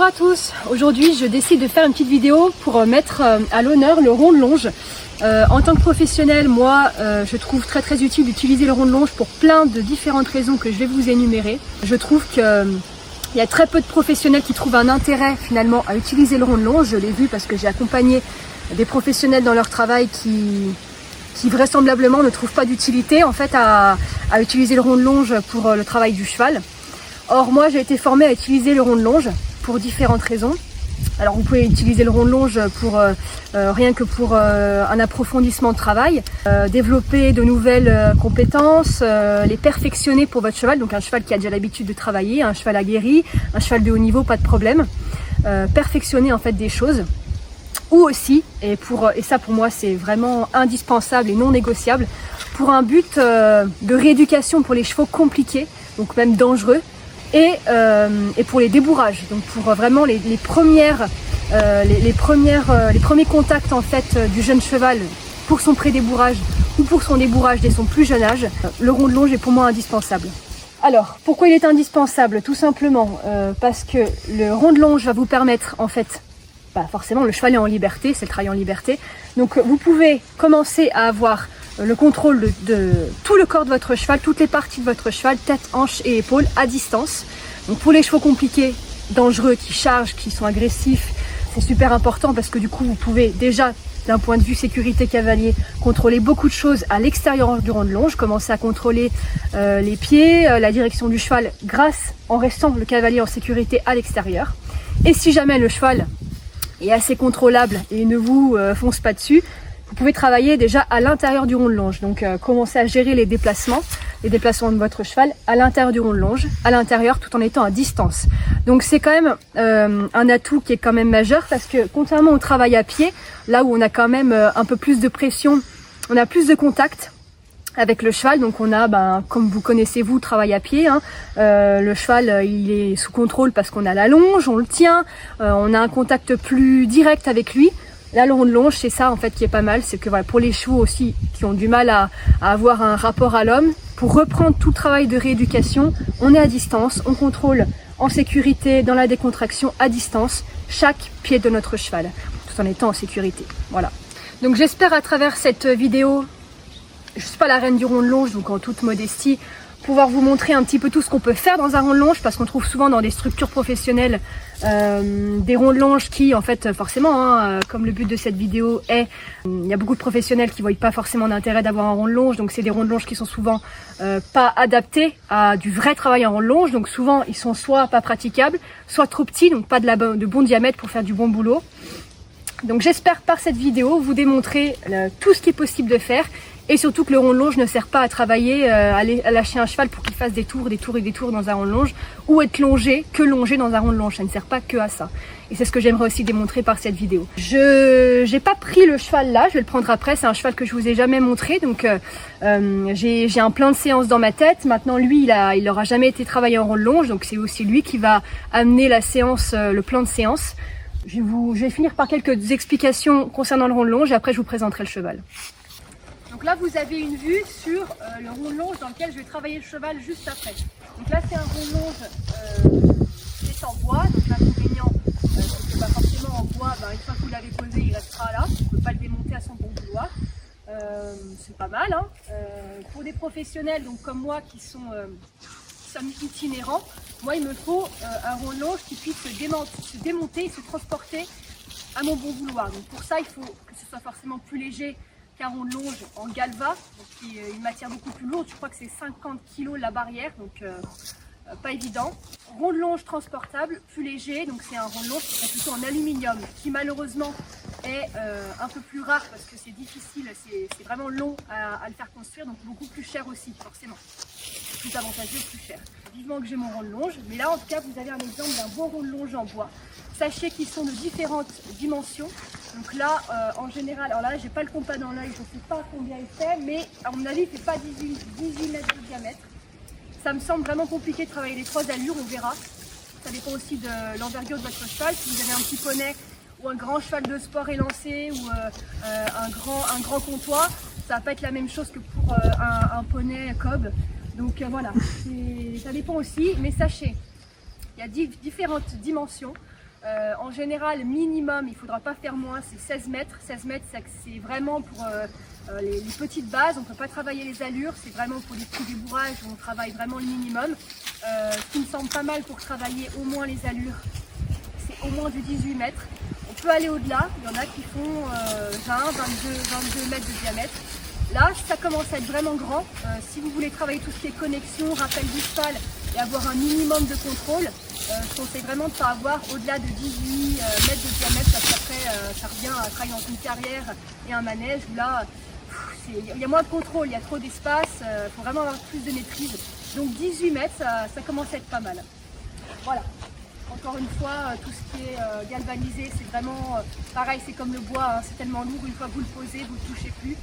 à tous, aujourd'hui je décide de faire une petite vidéo pour mettre à l'honneur le rond de longe. En tant que professionnel, moi je trouve très utile d'utiliser le rond de longe pour plein de différentes raisons que je vais vous énumérer. Je trouve qu'il y a très peu de professionnels qui trouvent un intérêt finalement à utiliser le rond de longe. Je l'ai vu parce que j'ai accompagné des professionnels dans leur travail qui vraisemblablement ne trouvent pas d'utilité en fait à utiliser le rond de longe pour le travail du cheval. Or moi j'ai été formée à utiliser le rond de longe pour différentes raisons. Alors vous pouvez utiliser le rond de longe pour rien que pour un approfondissement de travail, développer de nouvelles compétences, les perfectionner pour votre cheval, donc un cheval qui a déjà l'habitude de travailler, un cheval aguerri, un cheval de haut niveau, pas de problème, perfectionner en fait des choses. Ou aussi, et ça pour moi c'est vraiment indispensable et non négociable, pour un but de rééducation pour les chevaux compliqués, donc même dangereux, et pour les débourrages, donc pour vraiment les premiers contacts en fait du jeune cheval pour son pré-débourrage ou pour son débourrage dès son plus jeune âge, le rond de longe est pour moi indispensable. Alors, pourquoi il est indispensable? Tout simplement parce que le rond de longe va vous permettre en fait, forcément le cheval est en liberté, c'est le travail en liberté, donc vous pouvez commencer à avoir le contrôle de tout le corps de votre cheval, toutes les parties de votre cheval, tête, hanche et épaules à distance. Donc pour les chevaux compliqués, dangereux, qui chargent, qui sont agressifs, c'est super important parce que du coup vous pouvez déjà d'un point de vue sécurité cavalier contrôler beaucoup de choses à l'extérieur du rond de longe, commencer à contrôler les pieds, la direction du cheval en restant le cavalier en sécurité à l'extérieur. Et si jamais le cheval est assez contrôlable et ne vous fonce pas dessus, vous pouvez travailler déjà à l'intérieur du rond de longe, donc commencer à gérer les déplacements de votre cheval à l'intérieur du rond de longe, à l'intérieur tout en étant à distance. Donc c'est quand même un atout qui est quand même majeur parce que contrairement au travail à pied, là où on a quand même un peu plus de pression, on a plus de contact avec le cheval, donc on a, comme vous connaissez vous, travail à pied, hein, le cheval il est sous contrôle parce qu'on a la longe, on le tient, on a un contact plus direct avec lui. Là, le rond de longe, c'est ça en fait qui est pas mal, c'est que voilà, pour les chevaux aussi qui ont du mal à avoir un rapport à l'homme, pour reprendre tout le travail de rééducation, on est à distance, on contrôle en sécurité, dans la décontraction, à distance, chaque pied de notre cheval, tout en étant en sécurité. Voilà. Donc j'espère à travers cette vidéo, je suis pas la reine du rond de longe, donc en toute modestie, pouvoir vous montrer un petit peu tout ce qu'on peut faire dans un rond de longe, parce qu'on trouve souvent dans des structures professionnelles des ronds de longe qui en fait forcément comme le but de cette vidéo est, il y a beaucoup de professionnels qui ne voient pas forcément d'intérêt d'avoir un rond de longe, donc c'est des ronds de longe qui sont souvent pas adaptés à du vrai travail en rond de longe, donc souvent ils sont soit pas praticables, soit trop petits, donc pas de bon diamètre pour faire du bon boulot. Donc j'espère par cette vidéo vous démontrer tout ce qui est possible de faire. Et surtout que le rond de longe ne sert pas à travailler, à lâcher un cheval pour qu'il fasse des tours dans un rond de longe, ou être longé dans un rond de longe, ça ne sert pas que à ça. Et c'est ce que j'aimerais aussi démontrer par cette vidéo. Je n'ai pas pris le cheval là, je vais le prendre après, c'est un cheval que je vous ai jamais montré, donc j'ai un plan de séance dans ma tête. Maintenant lui, il aura jamais été travaillé en rond de longe, donc c'est aussi lui qui va amener la séance, le plan de séance. Je vais finir par quelques explications concernant le rond de longe et après je vous présenterai le cheval. Donc là, vous avez une vue sur le rond de longe dans lequel je vais travailler le cheval juste après. Donc là, c'est un rond de longe qui est en bois. Donc l'inconvénient, c'est que forcément en bois, une fois que vous l'avez posé, il restera là. On ne peut pas le démonter à son bon vouloir. C'est pas mal. Hein. Pour des professionnels donc comme moi qui sommes itinérants, moi, il me faut un rond de longe qui puisse se démonter et se transporter à mon bon vouloir. Donc pour ça, il faut que ce soit forcément plus léger qu'un rond de longe en galva, donc qui est une matière beaucoup plus lourde, je crois que c'est 50 kg la barrière, donc pas évident. Rond de longe transportable, plus léger, donc c'est un rond de longe qui est plutôt en aluminium, qui malheureusement est un peu plus rare parce que c'est difficile, c'est vraiment long à le faire construire, donc beaucoup plus cher aussi, forcément. Plus avantageux, plus cher. Vivement que j'ai mon rond de longe, mais là en tout cas vous avez un exemple d'un beau rond de longe en bois. Sachez qu'ils sont de différentes dimensions. Donc là, en général, alors là, j'ai pas le compas dans l'œil, je ne sais pas combien il fait, mais à mon avis, il ne fait pas 18 mètres de diamètre. Ça me semble vraiment compliqué de travailler les 3 allures, on verra. Ça dépend aussi de l'envergure de votre cheval. Si vous avez un petit poney ou un grand cheval de sport élancé ou un grand comptoir, ça va pas être la même chose que pour un poney cob. Donc voilà, ça dépend aussi, mais sachez, il y a différentes dimensions. En général, minimum, il ne faudra pas faire moins, c'est 16 mètres. 16 mètres, c'est vraiment pour les petites bases. On ne peut pas travailler les allures, c'est vraiment pour les petits débourrages où on travaille vraiment le minimum. Ce qui me semble pas mal pour travailler au moins les allures, c'est au moins du 18 mètres. On peut aller au-delà, il y en a qui font 20, 22 mètres de diamètre. Là, ça commence à être vraiment grand. Si vous voulez travailler tout ce qui est connexion, rappel du cheval et avoir un minimum de contrôle, je conseille vraiment de ne pas avoir au-delà de 18 mètres de diamètre parce qu'après, ça revient à travailler dans une carrière et un manège où là, il y a moins de contrôle, il y a trop d'espace, il faut vraiment avoir plus de maîtrise. Donc 18 mètres, ça commence à être pas mal. Voilà. Encore une fois, tout ce qui est galvanisé, c'est vraiment pareil, c'est comme le bois, hein, c'est tellement lourd, une fois que vous le posez, vous ne le touchez plus.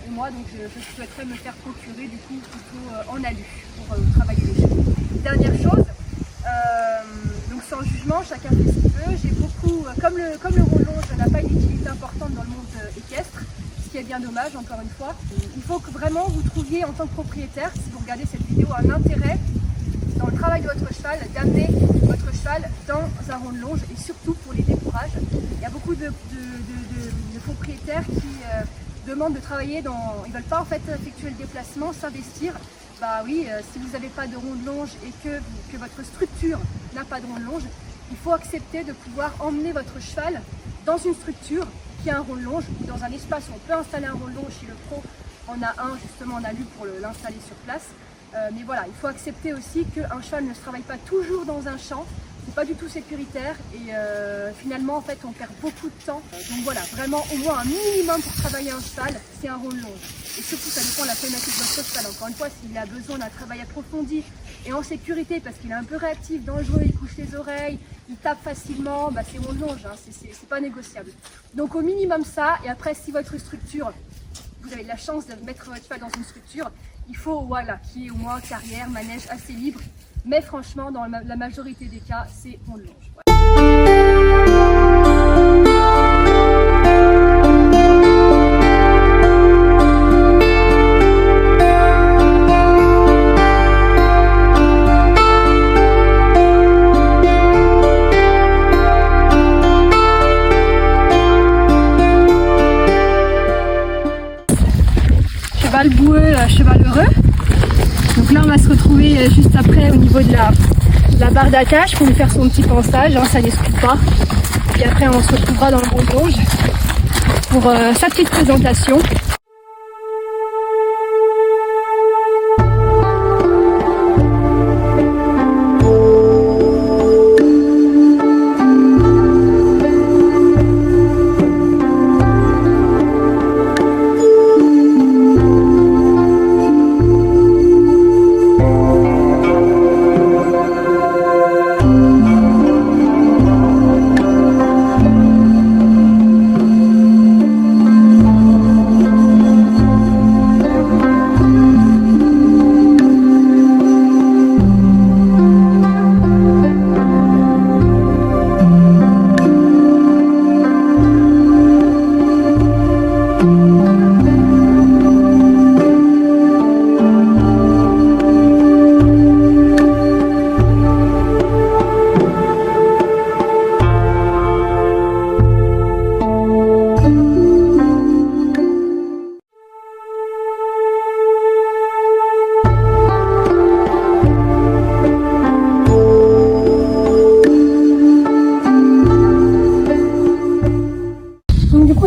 Et moi, donc, je souhaiterais me faire procurer du coup plutôt en alu pour travailler les chevaux. Dernière chose, donc sans jugement, chacun fait ce qu'il veut. J'ai beaucoup, comme le rond-longe n'a pas une utilité importante dans le monde équestre, ce qui est bien dommage encore une fois. Il faut que vraiment vous trouviez en tant que propriétaire, si vous regardez cette vidéo, un intérêt dans le travail de votre cheval, d'amener votre cheval dans un rond de longe et surtout pour les débourrages. Il y a beaucoup de propriétaires qui demandent de travailler dans... Ils ne veulent pas en fait effectuer le déplacement, s'investir. Bah oui, si vous n'avez pas de rond de longe et que votre structure n'a pas de rond de longe, il faut accepter de pouvoir emmener votre cheval dans une structure qui a un rond de longe ou dans un espace où on peut installer un rond de longe. Chez le pro, on a un justement, on a lu pour l'installer sur place. Mais voilà, il faut accepter aussi qu'un cheval ne se travaille pas toujours dans un champ, c'est pas du tout sécuritaire et finalement en fait on perd beaucoup de temps. Donc voilà, vraiment au moins un minimum pour travailler un cheval, c'est un rond de longe. Et surtout ça dépend de la problématique de votre cheval. Encore une fois, s'il a besoin d'un travail approfondi et en sécurité parce qu'il est un peu réactif, dangereux, il couche les oreilles, il tape facilement, bah c'est rond de longe, hein, c'est pas négociable. Donc au minimum ça, et après si votre structure, vous avez de la chance de mettre votre cheval dans une structure, il faut voilà, qu'il y ait au moins carrière, manège assez libre. Mais franchement, dans la majorité des cas, c'est rond de longe. Voilà. Cheval boueux, cheval heureux. Donc là on va se retrouver juste après au niveau de la barre d'attache pour lui faire son petit pansage, hein, ça n'exclut pas. Et après on se retrouvera dans le rond de longe pour sa petite présentation.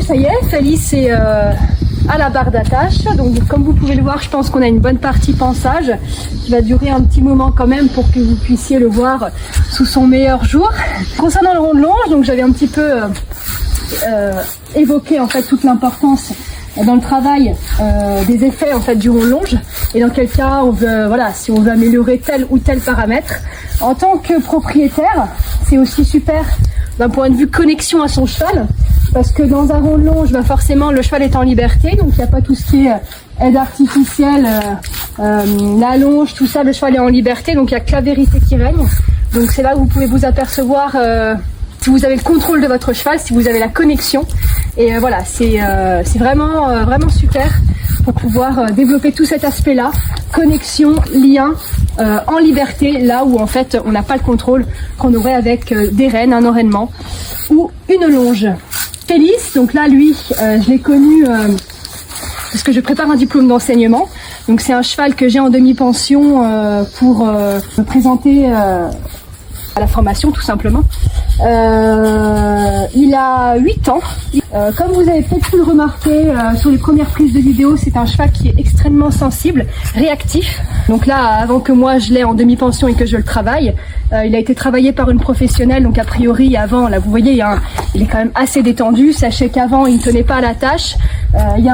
Ça y est, Félix est à la barre d'attache. Donc comme vous pouvez le voir, je pense qu'on a une bonne partie pansage qui va durer un petit moment quand même pour que vous puissiez le voir sous son meilleur jour. Concernant le rond de longe, donc j'avais un petit peu évoqué en fait toute l'importance dans le travail des effets en fait du rond de longe et dans quel cas on veut, voilà, si on veut améliorer tel ou tel paramètre. En tant que propriétaire, c'est aussi super d'un point de vue connexion à son cheval. Parce que dans un rond de longe, bah forcément le cheval est en liberté, donc il n'y a pas tout ce qui est aide artificielle, la longe, tout ça, le cheval est en liberté, donc il n'y a que la vérité qui règne. Donc c'est là où vous pouvez vous apercevoir si vous avez le contrôle de votre cheval, si vous avez la connexion. Et voilà, c'est vraiment super pour pouvoir développer tout cet aspect-là, connexion, lien, en liberté, là où en fait on n'a pas le contrôle qu'on aurait avec des rênes, un enraînement ou une longe. Félix, donc là lui, je l'ai connu parce que je prépare un diplôme d'enseignement. Donc c'est un cheval que j'ai en demi-pension pour me présenter à la formation tout simplement. Il a 8 ans. Comme vous avez peut-être pu le remarquer sur les premières prises de vidéo, c'est un cheval qui est extrêmement sensible, réactif. Donc là, avant que moi je l'ai en demi-pension et que je le travaille, il a été travaillé par une professionnelle. Donc a priori, avant, là vous voyez, il est quand même assez détendu. Sachez qu'avant, il ne tenait pas à la tâche. Il y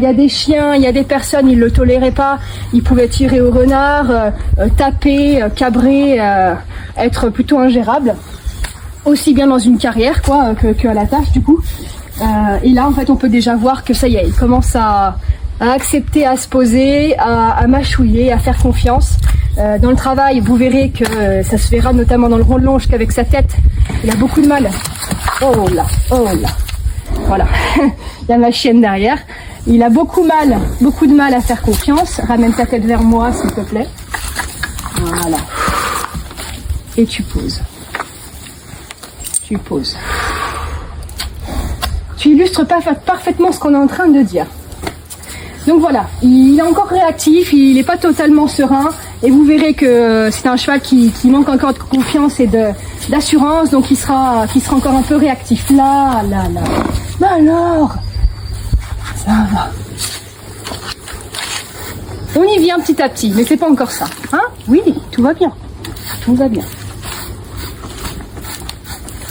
a des chiens, il y a des personnes, ils le toléraient pas. Ils pouvaient tirer au renard, taper, cabrer, être plutôt ingérable. Aussi bien dans une carrière quoi que à la tâche du coup. Et là en fait on peut déjà voir que ça y est, il commence à accepter, à se poser, à mâchouiller, à faire confiance. Dans le travail, vous verrez que ça se verra notamment dans le rond de longe qu'avec sa tête, il a beaucoup de mal. Oh là, oh là. Voilà, il y a ma chienne derrière. Il a beaucoup de mal à faire confiance. Ramène ta tête vers moi s'il te plaît. Voilà. Et tu poses. Tu poses. Tu illustres parfaitement ce qu'on est en train de dire. Donc voilà, il est encore réactif, il n'est pas totalement serein, et vous verrez que c'est un cheval qui manque encore de confiance et d'assurance, donc qui sera encore un peu réactif. Là. Bah alors, ça va. On y vient petit à petit, mais c'est pas encore ça. Hein? Oui, tout va bien. Tout va bien.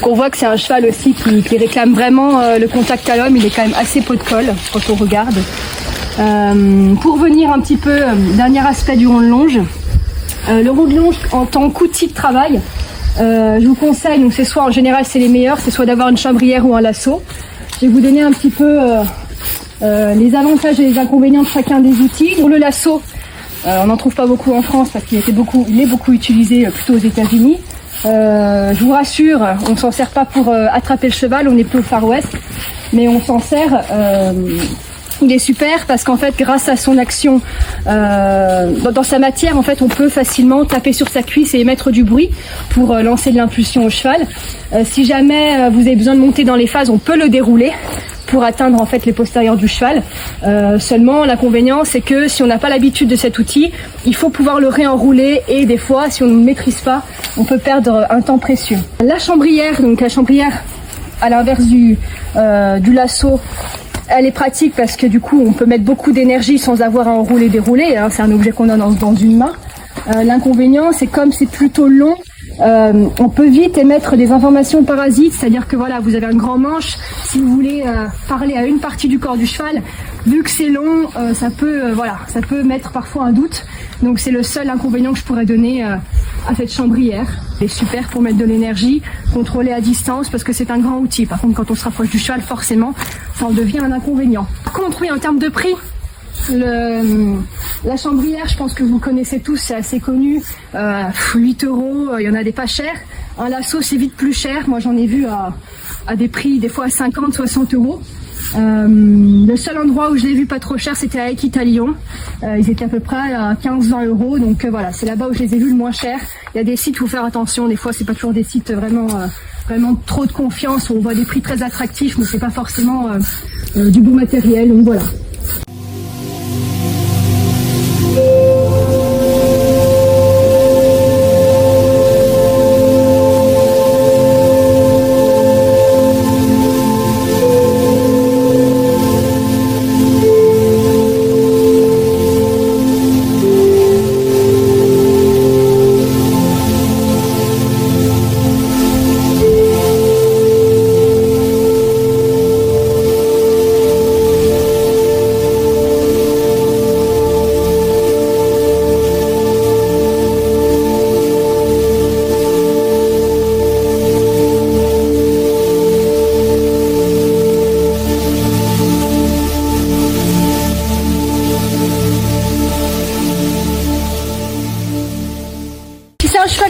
On voit que c'est un cheval aussi qui réclame vraiment le contact à l'homme. Il est quand même assez pot de colle quand on regarde. Pour venir un petit peu, dernier aspect du rond de longe. Le rond de longe en tant qu'outil de travail, je vous conseille, donc c'est soit en général c'est les meilleurs, c'est soit d'avoir une chambrière ou un lasso. Je vais vous donner un petit peu les avantages et les inconvénients de chacun des outils. Pour le lasso, on n'en trouve pas beaucoup en France parce qu'il est beaucoup utilisé plutôt aux États-Unis. Je vous rassure, on ne s'en sert pas pour attraper le cheval, on est plus au Far West, mais on s'en sert. Il est super parce qu'en fait, grâce à son action dans sa matière, en fait, on peut facilement taper sur sa cuisse et émettre du bruit pour lancer de l'impulsion au cheval. Si jamais vous avez besoin de monter dans les phases, on peut le dérouler pour atteindre en fait les postérieurs du cheval. Seulement, l'inconvénient, c'est que si on n'a pas l'habitude de cet outil, il faut pouvoir le réenrouler et des fois, si on ne maîtrise pas, on peut perdre un temps précieux. La chambrière, à l'inverse du lasso, elle est pratique parce que du coup on peut mettre beaucoup d'énergie sans avoir à enrouler, dérouler, hein, c'est un objet qu'on a dans une main. L'inconvénient c'est comme c'est plutôt long, on peut vite émettre des informations parasites, c'est-à-dire que voilà, vous avez un grand manche, si vous voulez parler à une partie du corps du cheval, vu que c'est long, ça peut mettre parfois un doute. Donc c'est le seul inconvénient que je pourrais donner à cette chambrière. Elle est super pour mettre de l'énergie, contrôler à distance parce que c'est un grand outil. Par contre, quand on se rapproche du cheval, forcément, ça en devient un inconvénient. Par contre, oui, en termes de prix, la chambrière, je pense que vous connaissez tous, c'est assez connu. 8 €, il y en a des pas chers. Un lasso, c'est vite plus cher. Moi, j'en ai vu à des prix, des fois à 50, 60 €. Le seul endroit où je l'ai vu pas trop cher, c'était à Equitalion. Ils étaient à peu près à 15-20 €. Donc voilà, c'est là-bas où je les ai vus le moins cher. Il y a des sites où faut faire attention. Des fois, c'est pas toujours des sites vraiment trop de confiance où on voit des prix très attractifs, mais c'est pas forcément du bon matériel. Donc voilà.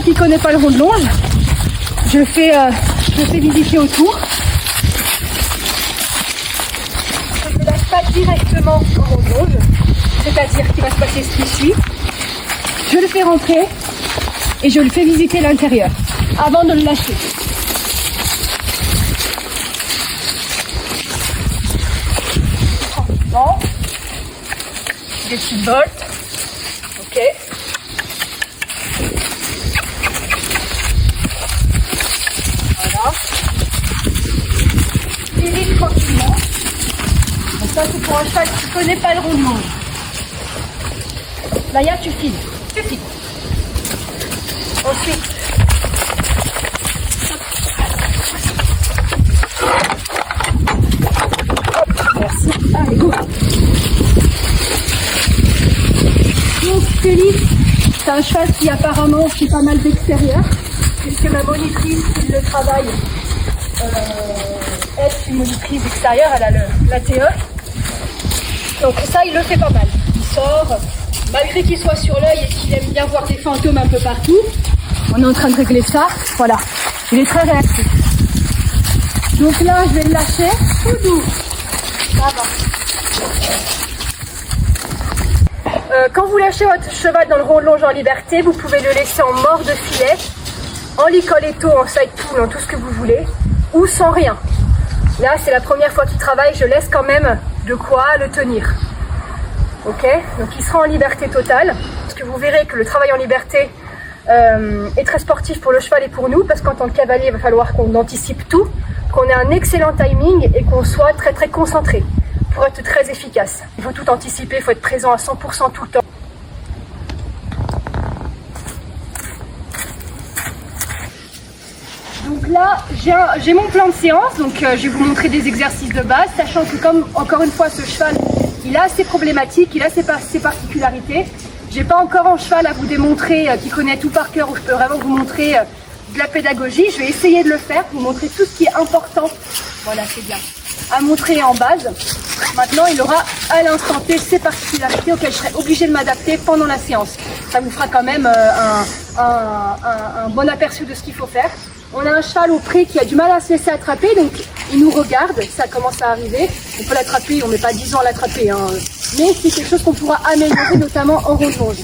Qui connaît pas le rond de longe, je fais visiter autour. C'est de la spatie directement en rond de longe, c'est-à-dire qu'il va se passer ce qui suit. Je le fais rentrer et je lui fais visiter l'intérieur avant de le lâcher. Tranquillement. Des petites voltes. Ok. Voilà. Évite tranquillement. Donc ça c'est pour un cheval qui ne connaît pas le rond de longe. Là, tu files. Tu files. Ensuite, merci. Allez, go. Donc, Félix, c'est un cheval qui apparemment fait pas mal d'extérieur. Puisque ma monitrice qui le travaille, elle, c'est une monitrice extérieure, elle a la TE. Donc ça, il le fait pas mal. Il sort. Malgré qu'il soit sur l'œil et qu'il aime bien voir des fantômes un peu partout, on est en train de régler ça. Voilà, il est très réactif. Donc là, je vais le lâcher tout doux. Ça va. Quand vous lâchez votre cheval dans le rond de longe en liberté, vous pouvez le laisser en mort de filet, en licoletto, en side pull, en tout ce que vous voulez, ou sans rien. Là, c'est la première fois qu'il travaille, je laisse quand même de quoi le tenir. Ok, donc il sera en liberté totale, parce que vous verrez que le travail en liberté est très sportif pour le cheval et pour nous, parce qu'en tant que cavalier, il va falloir qu'on anticipe tout, qu'on ait un excellent timing et qu'on soit très très concentré pour être très efficace. Il faut tout anticiper, il faut être présent à 100% tout le temps. Donc là, j'ai mon plan de séance, donc je vais vous montrer des exercices de base, sachant que comme, encore une fois, ce cheval, il a ses problématiques, il a ses particularités. J'ai pas encore un cheval à vous démontrer qui connaît tout par cœur, où je peux vraiment vous montrer de la pédagogie. Je vais essayer de le faire, vous montrer tout ce qui est important. Voilà, c'est bien. À montrer en base. Maintenant, il aura à l'instant T ses particularités auxquelles je serai obligée de m'adapter pendant la séance. Ça vous fera quand même un bon aperçu de ce qu'il faut faire. On a un cheval au pré qui a du mal à se laisser attraper, donc il nous regarde, ça commence à arriver. On peut l'attraper, on met pas 10 ans à l'attraper, hein. Mais c'est quelque chose qu'on pourra améliorer, notamment en rond de longe.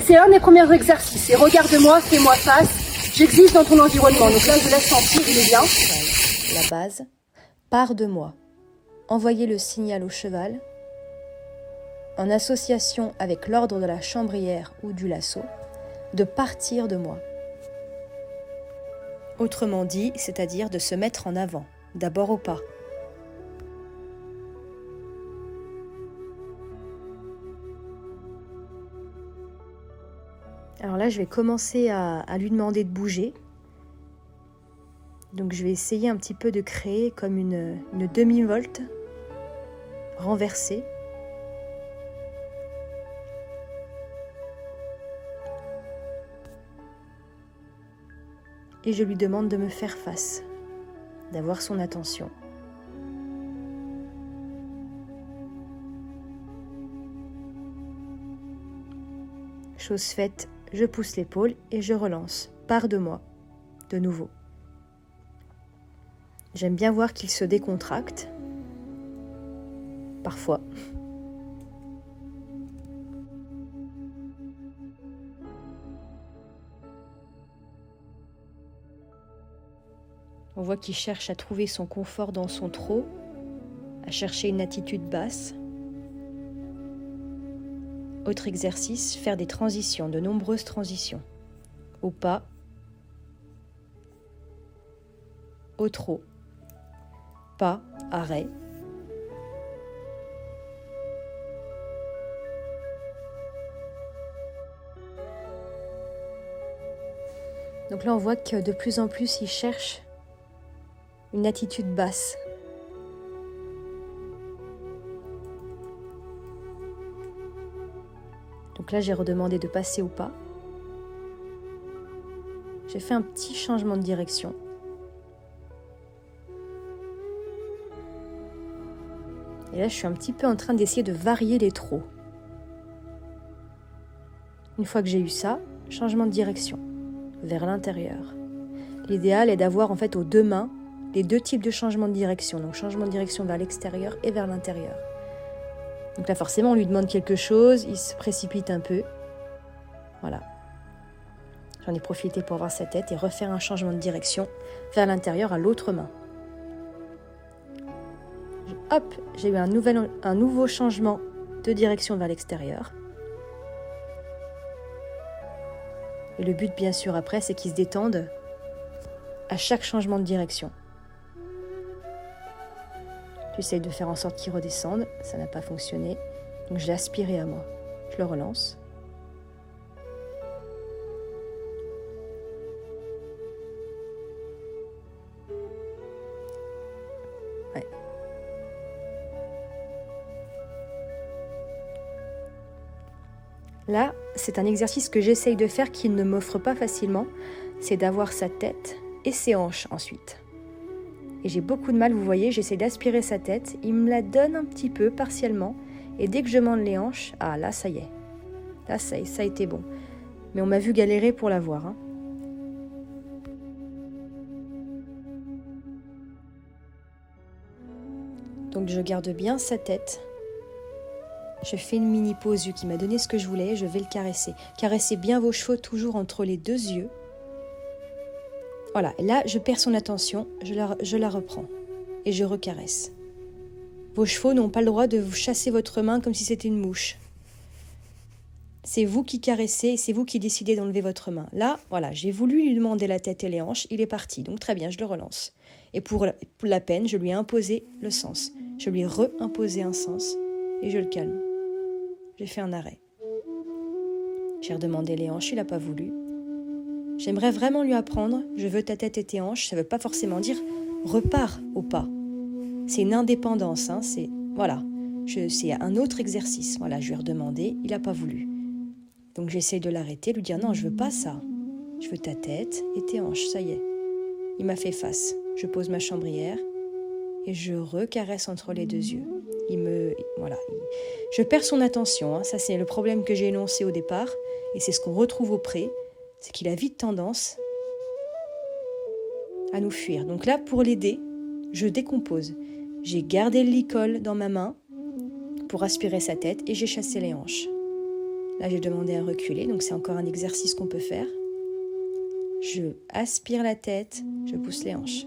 C'est un des premiers exercices, c'est regarde-moi, fais-moi face, j'existe dans ton environnement. Donc là, je laisse sentir, il est bien. La base, pars de moi. Envoyez le signal au cheval, en association avec l'ordre de la chambrière ou du lasso, de partir de moi. Autrement dit, c'est-à-dire de se mettre en avant, d'abord au pas. Alors là, je vais commencer à lui demander de bouger. Donc je vais essayer un petit peu de créer comme une demi-volte renversée. Et je lui demande de me faire face, d'avoir son attention. Chose faite, je pousse l'épaule et je relance, pars de moi, de nouveau. J'aime bien voir qu'il se décontracte, parfois. On voit qu'il cherche à trouver son confort dans son trot, à chercher une attitude basse. Autre exercice, faire des transitions, de nombreuses transitions. Au pas, au trot, pas, arrêt. Donc là, on voit que de plus en plus, il cherche une attitude basse. Donc là, j'ai redemandé de passer au pas. J'ai fait un petit changement de direction. Et là, je suis un petit peu en train d'essayer de varier les trots. Une fois que j'ai eu ça, changement de direction vers l'intérieur. L'idéal est d'avoir en fait aux deux mains les deux types de changement de direction. Donc changement de direction vers l'extérieur et vers l'intérieur. Donc là forcément on lui demande quelque chose, il se précipite un peu. Voilà. J'en ai profité pour voir sa tête et refaire un changement de direction vers l'intérieur à l'autre main. Hop, j'ai eu un nouveau changement de direction vers l'extérieur. Et le but, bien sûr, après, c'est qu'ils se détendent à chaque changement de direction. J'essaye de faire en sorte qu'ils redescendent. Ça n'a pas fonctionné. Donc, je l'ai aspiré à moi. Je le relance. Ouais. Là, c'est un exercice que j'essaye de faire qui ne m'offre pas facilement, c'est d'avoir sa tête et ses hanches ensuite. Et j'ai beaucoup de mal, vous voyez, j'essaie d'aspirer sa tête, il me la donne un petit peu, partiellement, et dès que je demande les hanches, ah là, ça y est. Là, ça a été bon. Mais on m'a vu galérer pour l'avoir. Hein. Donc je garde bien sa tête. Je fais une mini pause, vu qu'il m'a donné ce que je voulais, je vais le caresser. Caressez bien vos cheveux toujours entre les deux yeux. Voilà, et là je perds son attention, je la reprends et je recaresse. Vos chevaux n'ont pas le droit de vous chasser votre main comme si c'était une mouche. C'est vous qui caressez et c'est vous qui décidez d'enlever votre main. Là, voilà, j'ai voulu lui demander la tête et les hanches, il est parti, donc très bien, je le relance. Et pour la peine, je lui ai imposé le sens. Je lui ai re-imposé un sens et je le calme. J'ai fait un arrêt. J'ai redemandé les hanches, il n'a pas voulu. J'aimerais vraiment lui apprendre « je veux ta tête et tes hanches », ça ne veut pas forcément dire « repars au pas ». C'est une indépendance, hein, c'est un autre exercice. Voilà, je lui ai redemandé, il n'a pas voulu. Donc j'essaye de l'arrêter, lui dire « non, je ne veux pas ça, je veux ta tête et tes hanches, ça y est ». Il m'a fait face, je pose ma chambrière et je recaresse entre les deux yeux. Je perds son attention, hein. Ça c'est le problème que j'ai énoncé au départ, et c'est ce qu'on retrouve auprès, c'est qu'il a vite tendance à nous fuir. Donc là, pour l'aider, je décompose. J'ai gardé le licol dans ma main pour aspirer sa tête et j'ai chassé les hanches. Là, j'ai demandé à reculer, donc c'est encore un exercice qu'on peut faire. Je aspire la tête, je pousse les hanches.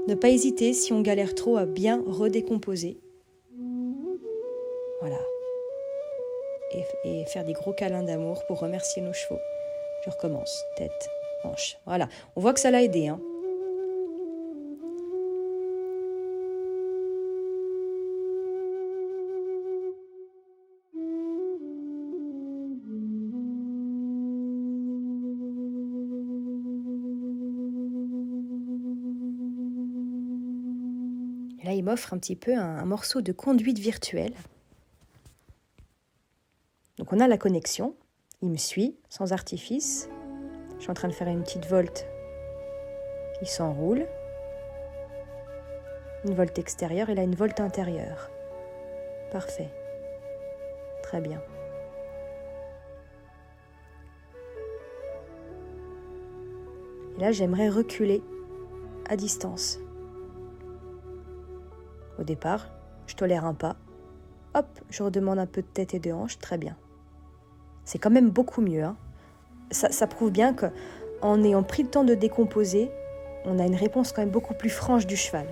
Ne pas hésiter, si on galère trop, à bien redécomposer. Voilà. Et faire des gros câlins d'amour pour remercier nos chevaux. Je recommence. Tête, hanche. Voilà. On voit que ça l'a aidé. Hein. Et là, il m'offre un petit peu un morceau de conduite virtuelle. Donc on a la connexion, il me suit, sans artifice. Je suis en train de faire une petite volte, il s'enroule. Une volte extérieure et là une volte intérieure. Parfait. Très bien. Et là j'aimerais reculer à distance. Au départ, je tolère un pas. Hop, je redemande un peu de tête et de hanche, très bien. C'est quand même beaucoup mieux. Hein. Ça prouve bien qu'en ayant pris le temps de décomposer, on a une réponse quand même beaucoup plus franche du cheval.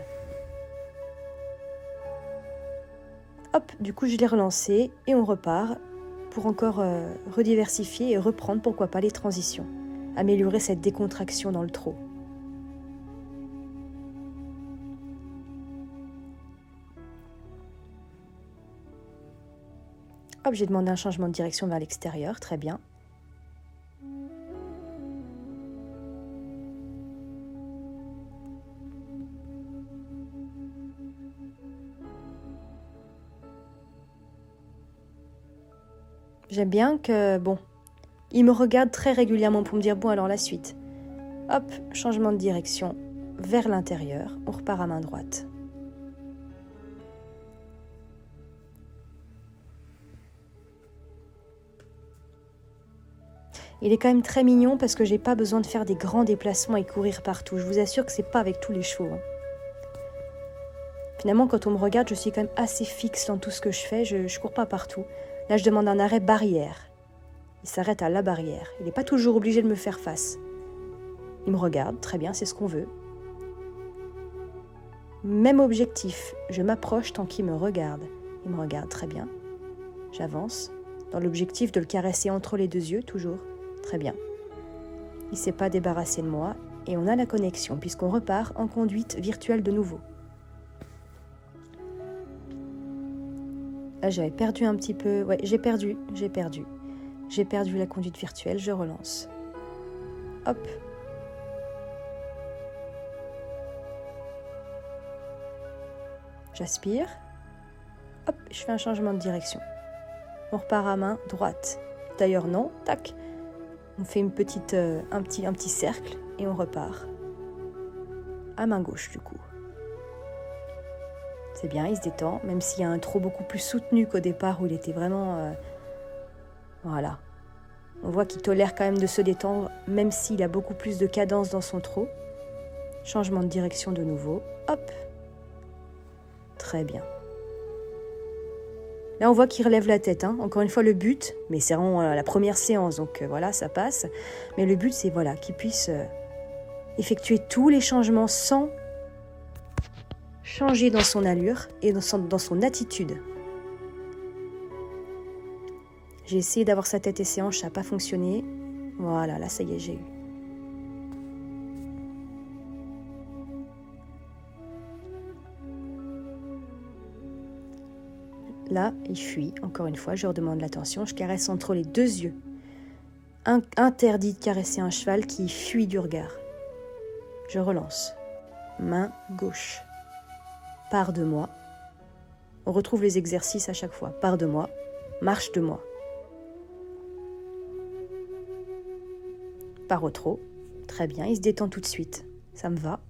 Hop, du coup je l'ai relancé et on repart pour encore rediversifier et reprendre, pourquoi pas, les transitions. Améliorer cette décontraction dans le trot. Hop, j'ai demandé un changement de direction vers l'extérieur, très bien. J'aime bien que, il me regarde très régulièrement pour me dire, alors la suite. Hop, changement de direction vers l'intérieur, on repart à main droite. Il est quand même très mignon parce que j'ai pas besoin de faire des grands déplacements et courir partout. Je vous assure que c'est pas avec tous les chevaux. Hein. Finalement, quand on me regarde, je suis quand même assez fixe dans tout ce que je fais. Je ne cours pas partout. Là, je demande un arrêt barrière. Il s'arrête à la barrière. Il n'est pas toujours obligé de me faire face. Il me regarde, très bien, c'est ce qu'on veut. Même objectif, je m'approche tant qu'il me regarde. Il me regarde, très bien. J'avance, dans l'objectif de le caresser entre les deux yeux, toujours. Très bien. Il ne s'est pas débarrassé de moi et on a la connexion, puisqu'on repart en conduite virtuelle de nouveau. Là, j'avais perdu un petit peu. Ouais, j'ai perdu. J'ai perdu la conduite virtuelle, je relance. Hop. J'aspire. Hop, je fais un changement de direction. On repart à main droite. D'ailleurs, non. Tac. On fait un petit cercle et on repart. À main gauche, du coup. C'est bien, il se détend, même s'il y a un trot beaucoup plus soutenu qu'au départ où il était vraiment... Voilà. On voit qu'il tolère quand même de se détendre, même s'il a beaucoup plus de cadence dans son trot. Changement de direction de nouveau. Hop. Très bien. Là, on voit qu'il relève la tête. Hein. Encore une fois, le but, mais c'est vraiment la première séance, donc voilà, ça passe. Mais le but, c'est voilà, qu'il puisse effectuer tous les changements sans changer dans son allure et dans son attitude. J'ai essayé d'avoir sa tête et ses hanches, ça n'a pas fonctionné. Voilà, là, ça y est, j'ai eu. Là, il fuit. Encore une fois, je redemande l'attention. Je caresse entre les deux yeux. Interdit de caresser un cheval qui fuit du regard. Je relance. Main gauche. Part de moi. On retrouve les exercices à chaque fois. Part de moi. Marche de moi. Part au trot. Très bien, il se détend tout de suite. Ça me va.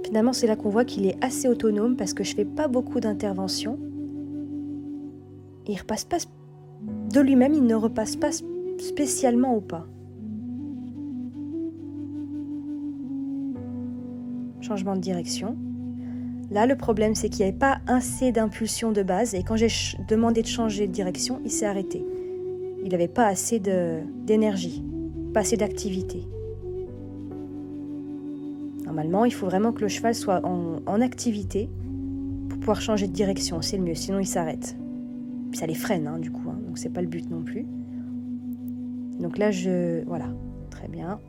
Finalement, c'est là qu'on voit qu'il est assez autonome parce que je ne fais pas beaucoup d'interventions. Il ne repasse pas de lui-même, il ne repasse pas spécialement au pas. Changement de direction. Là, le problème, c'est qu'il n'y avait pas assez d'impulsion de base et quand j'ai demandé de changer de direction, il s'est arrêté. Il n'avait pas assez d'énergie, pas assez d'activité. Normalement, il faut vraiment que le cheval soit en activité pour pouvoir changer de direction, c'est le mieux, sinon il s'arrête. Puis ça les freine, du coup, donc c'est pas le but non plus. Donc là, voilà, très bien.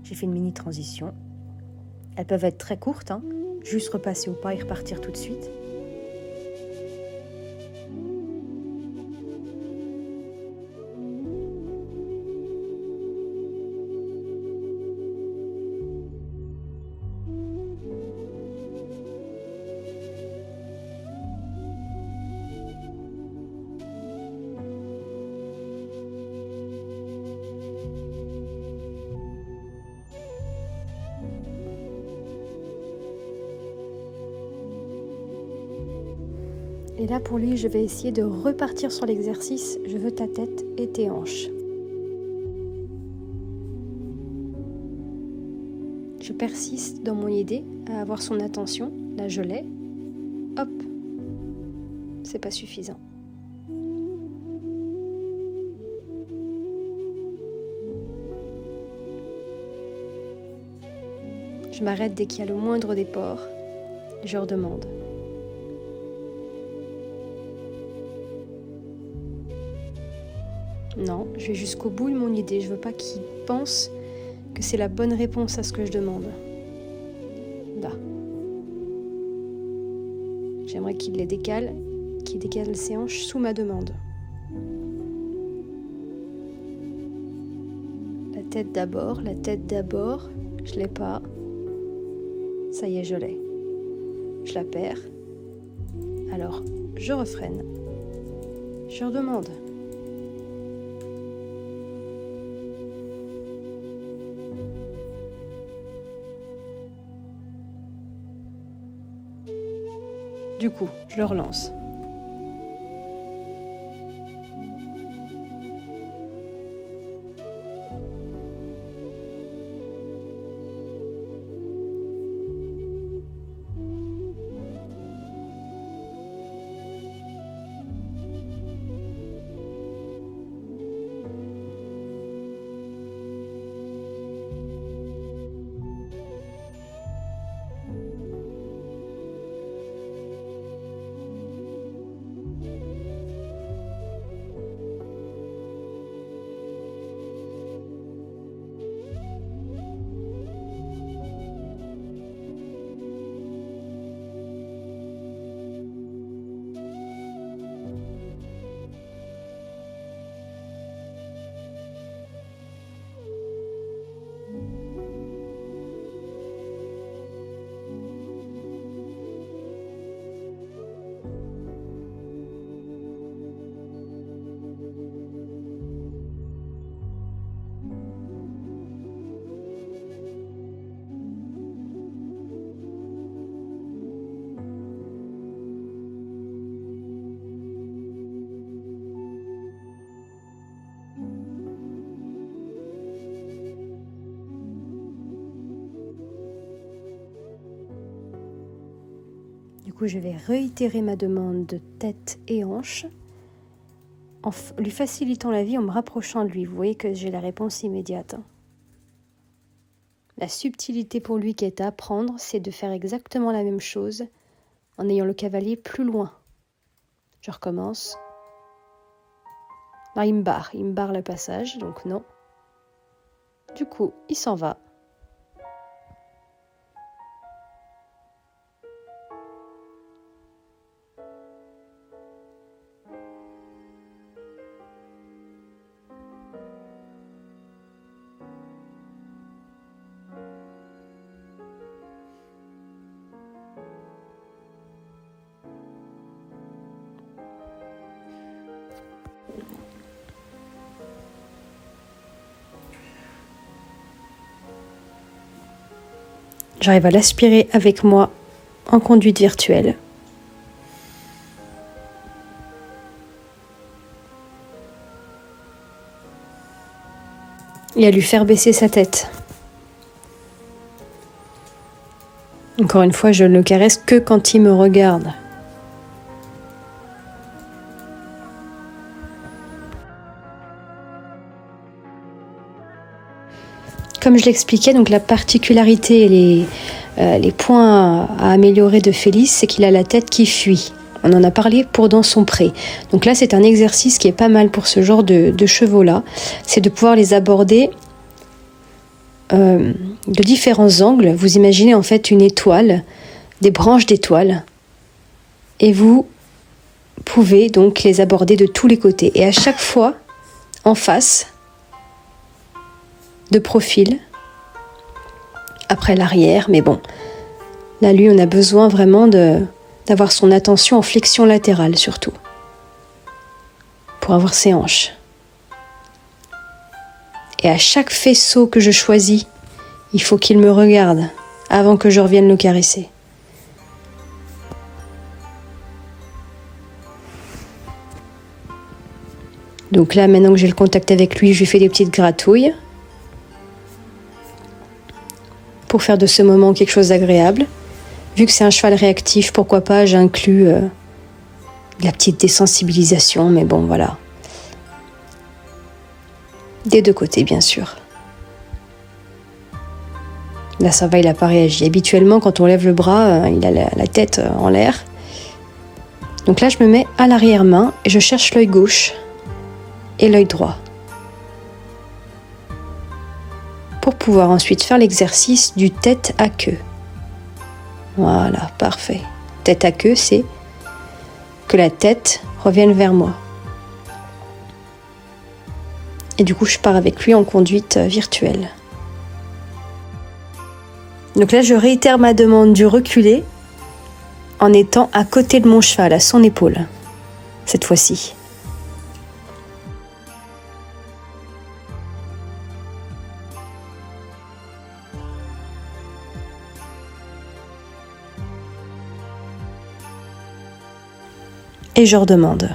J'ai fait une mini transition. Elles peuvent être très courtes, juste repasser au pas et repartir tout de suite. Et là, pour lui, je vais essayer de repartir sur l'exercice. Je veux ta tête et tes hanches. Je persiste dans mon idée à avoir son attention. Là, je l'ai. Hop. C'est pas suffisant. Je m'arrête dès qu'il y a le moindre déport. Je redemande. Non, je vais jusqu'au bout de mon idée. Je veux pas qu'il pense que c'est la bonne réponse à ce que je demande. Là. J'aimerais qu'il les décale, qu'il décale ses hanches sous ma demande. La tête d'abord. Je l'ai pas. Ça y est, je l'ai. Je la perds. Alors, je refreine. Je redemande. Du Du coup, je le relance. Du coup, je vais réitérer ma demande de tête et hanche en lui facilitant la vie, en me rapprochant de lui. Vous voyez que j'ai la réponse immédiate. La subtilité pour lui qui est à apprendre, c'est de faire exactement la même chose en ayant le cavalier plus loin. Je recommence. Là, il me barre le passage, donc non. Du coup, il s'en va. J'arrive à l'aspirer avec moi en conduite virtuelle. Et à lui faire baisser sa tête. Encore une fois, je ne le caresse que quand il me regarde. Comme je l'expliquais, donc la particularité et les points à améliorer de Félix, c'est qu'il a la tête qui fuit. On en a parlé pour Dans son pré. Donc là, c'est un exercice qui est pas mal pour ce genre de chevaux-là. C'est de pouvoir les aborder de différents angles. Vous imaginez en fait une étoile, des branches d'étoiles, et vous pouvez donc les aborder de tous les côtés. Et à chaque fois, en face, de profil, après l'arrière, mais bon, là lui on a besoin vraiment d'avoir son attention en flexion latérale surtout, pour avoir ses hanches. Et à chaque faisceau que je choisis, il faut qu'il me regarde avant que je revienne le caresser. Donc là, maintenant que j'ai le contact avec lui, je lui fais des petites gratouilles pour faire de ce moment quelque chose d'agréable. Vu que c'est un cheval réactif, pourquoi pas, j'inclus de la petite désensibilisation, mais bon, voilà. Des deux côtés, bien sûr. Là, ça va, il n'a pas réagi. Habituellement, quand on lève le bras, il a la tête en l'air. Donc là, je me mets à l'arrière-main et je cherche l'œil gauche et l'œil droit. Pour pouvoir ensuite faire l'exercice du tête à queue. Voilà, parfait. Tête à queue, c'est que la tête revienne vers moi. Et du coup, je pars avec lui en conduite virtuelle. Donc là, je réitère ma demande du reculer en étant à côté de mon cheval, à son épaule, cette fois-ci. et je redemande.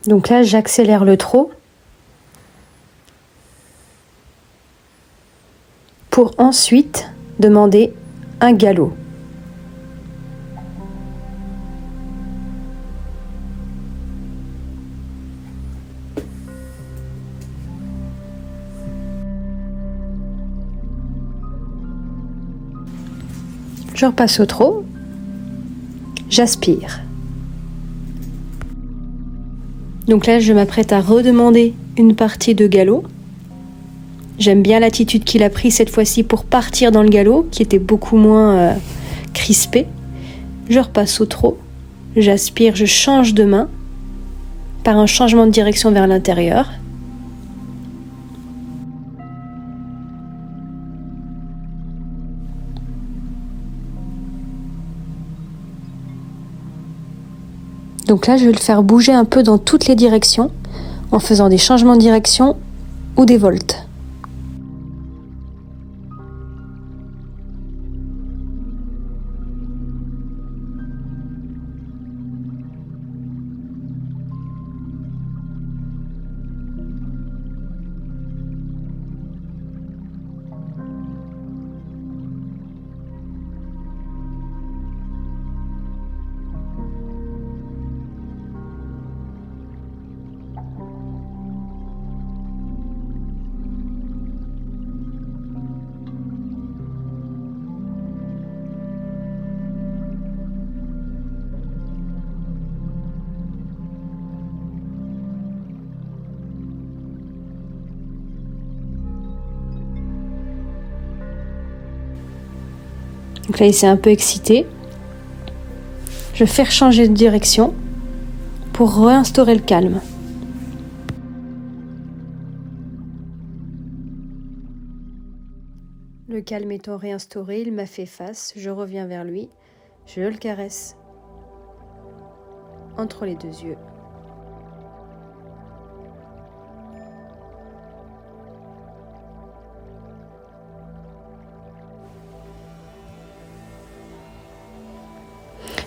Donc là, j'accélère le trot pour ensuite demander un galop. Je repasse au trot, j'aspire. Donc là, je m'apprête à redemander une partie de galop. J'aime bien l'attitude qu'il a pris cette fois-ci pour partir dans le galop, qui était beaucoup moins crispé. Je repasse au trot, j'aspire, je change de main par un changement de direction vers l'intérieur. Donc là, je vais le faire bouger un peu dans toutes les directions, en faisant des changements de direction ou des voltes. Donc là, il s'est un peu excité. Je vais faire changer de direction pour réinstaurer le calme. Le calme étant réinstauré, il m'a fait face. Je reviens vers lui. Je le caresse entre les deux yeux.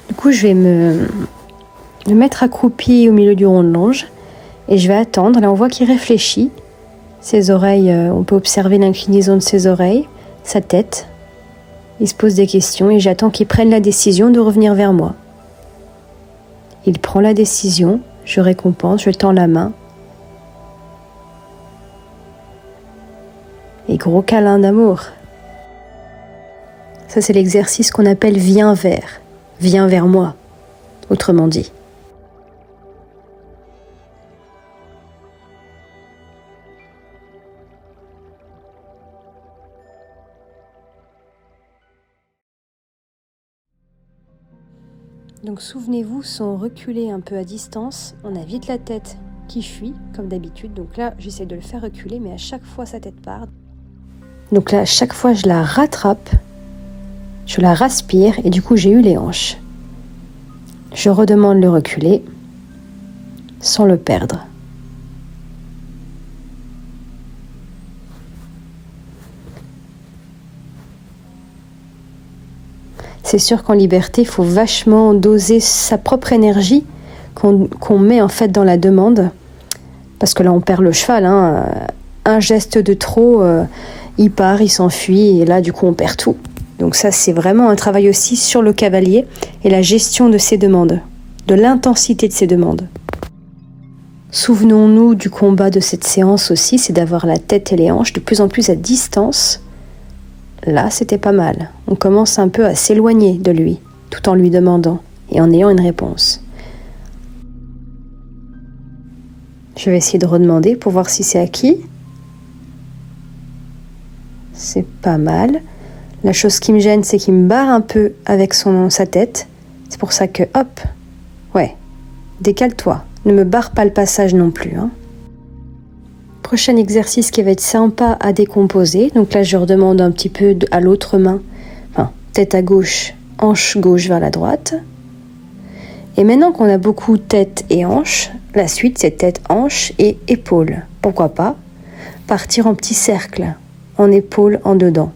Du coup, je vais me mettre accroupi au milieu du rond de longe et je vais attendre. Là, on voit qu'il réfléchit. Ses oreilles, on peut observer l'inclinaison de ses oreilles, sa tête. Il se pose des questions et j'attends qu'il prenne la décision de revenir vers moi. Il prend la décision, je récompense, je tends la main. Et gros câlin d'amour. Ça, c'est l'exercice qu'on appelle viens vers moi, autrement dit. Donc souvenez-vous, sans reculer un peu à distance, on a vite la tête qui fuit, comme d'habitude. Donc là, j'essaie de le faire reculer, mais à chaque fois, sa tête part. Donc là, à chaque fois, je la rattrape, je la raspire, et du coup, j'ai eu les hanches. Je redemande le reculer, sans le perdre. C'est sûr qu'en liberté, il faut vachement doser sa propre énergie qu'on met en fait dans la demande. Parce que là, on perd le cheval. Un geste de trop, il part, il s'enfuit. Et là, du coup, on perd tout. Donc ça, c'est vraiment un travail aussi sur le cavalier et la gestion de ses demandes, de l'intensité de ses demandes. Souvenons-nous du combat de cette séance aussi, c'est d'avoir la tête et les hanches de plus en plus à distance. Là, c'était pas mal. On commence un peu à s'éloigner de lui, tout en lui demandant et en ayant une réponse. Je vais essayer de redemander pour voir si c'est acquis. C'est pas mal. La chose qui me gêne, c'est qu'il me barre un peu avec sa tête. C'est pour ça que, hop, ouais, décale-toi. Ne me barre pas le passage non plus. Prochain exercice qui va être sympa à décomposer. Donc là, je redemande un petit peu à l'autre main, tête à gauche, hanche gauche vers la droite. Et maintenant qu'on a beaucoup tête et hanche, la suite c'est tête, hanche et épaules. Pourquoi pas partir en petits cercles, en épaules, en dedans.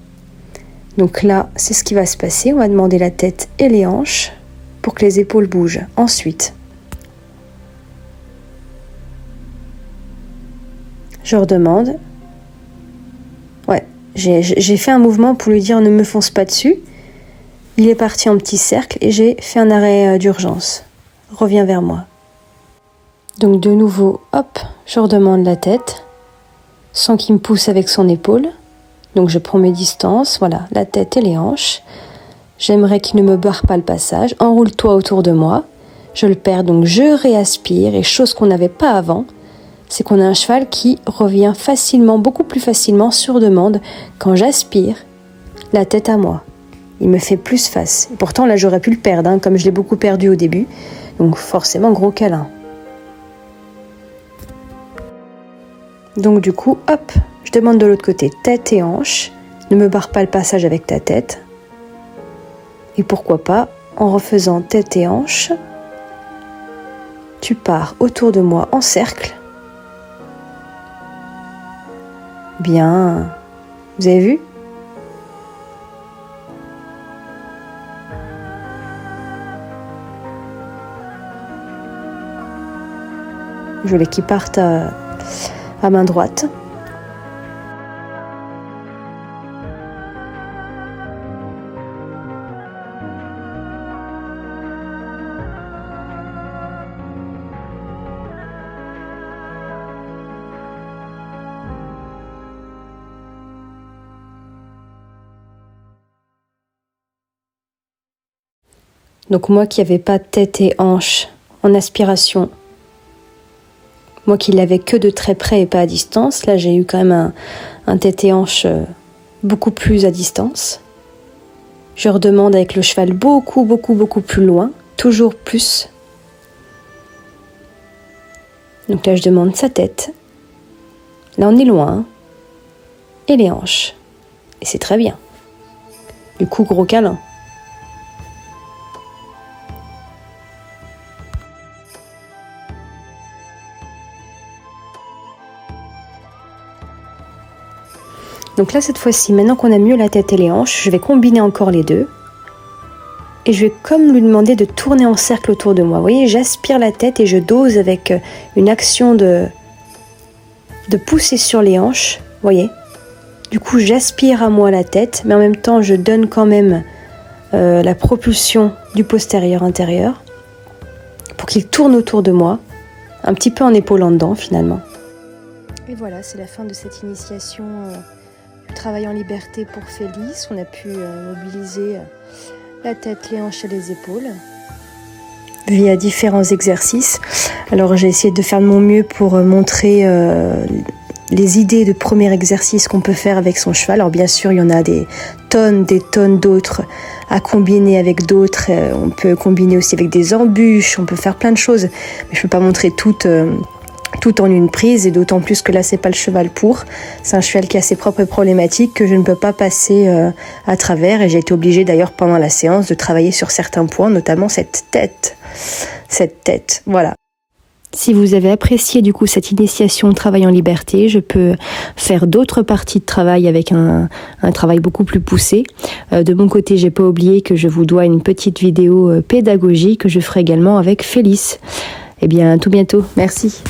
Donc là, c'est ce qui va se passer. On va demander la tête et les hanches pour que les épaules bougent. Ensuite, je redemande. Ouais, j'ai fait un mouvement pour lui dire ne me fonce pas dessus. Il est parti en petit cercle et j'ai fait un arrêt d'urgence. Reviens vers moi. Donc de nouveau, hop, je redemande la tête sans qu'il me pousse avec son épaule. Donc je prends mes distances, voilà, la tête et les hanches. J'aimerais qu'il ne me barre pas le passage. Enroule-toi autour de moi. Je le perds, donc je réaspire. Et chose qu'on n'avait pas avant, c'est qu'on a un cheval qui revient facilement, beaucoup plus facilement sur demande quand j'aspire la tête à moi. Il me fait plus face. Et pourtant là j'aurais pu le perdre, comme je l'ai beaucoup perdu au début. Donc forcément gros câlin. Donc du coup, hop, je demande de l'autre côté tête et hanche. Ne me barre pas le passage avec ta tête. Et pourquoi pas, en refaisant tête et hanche, tu pars autour de moi en cercle. Bien. Vous avez vu ? Je voulais qu'ils partent à main droite. Donc moi qui n'avais pas tête et hanche en aspiration, moi qui l'avais que de très près et pas à distance, là j'ai eu quand même un tête et hanche beaucoup plus à distance. Je redemande avec le cheval beaucoup plus loin, toujours plus. Donc là je demande sa tête. Là on est loin. Et les hanches. Et c'est très bien. Du coup gros câlin. Donc là, cette fois-ci, maintenant qu'on a mieux la tête et les hanches, je vais combiner encore les deux. Et je vais comme lui demander de tourner en cercle autour de moi. Vous voyez, j'aspire la tête et je dose avec une action de pousser sur les hanches. Vous voyez ? Du coup, j'aspire à moi la tête, mais en même temps, je donne quand même la propulsion du postérieur intérieur pour qu'il tourne autour de moi, un petit peu en épaulant dedans finalement. Et voilà, c'est la fin de cette initiation travail en liberté pour Félix. On a pu mobiliser la tête, les hanches et les épaules via différents exercices. Alors j'ai essayé de faire de mon mieux pour montrer les idées de premier exercice qu'on peut faire avec son cheval. Alors bien sûr il y en a des tonnes d'autres à combiner avec d'autres. On peut combiner aussi avec des embûches, on peut faire plein de choses, mais je ne peux pas montrer tout en une prise, et d'autant plus que là c'est pas le cheval pour, c'est un cheval qui a ses propres problématiques que je ne peux pas passer à travers, et j'ai été obligée d'ailleurs pendant la séance de travailler sur certains points, notamment cette tête, voilà. Si vous avez apprécié du coup cette initiation travail en liberté, je peux faire d'autres parties de travail avec un travail beaucoup plus poussé. De mon côté, j'ai pas oublié que je vous dois une petite vidéo pédagogique que je ferai également avec Félix. Eh bien, à tout bientôt. Merci.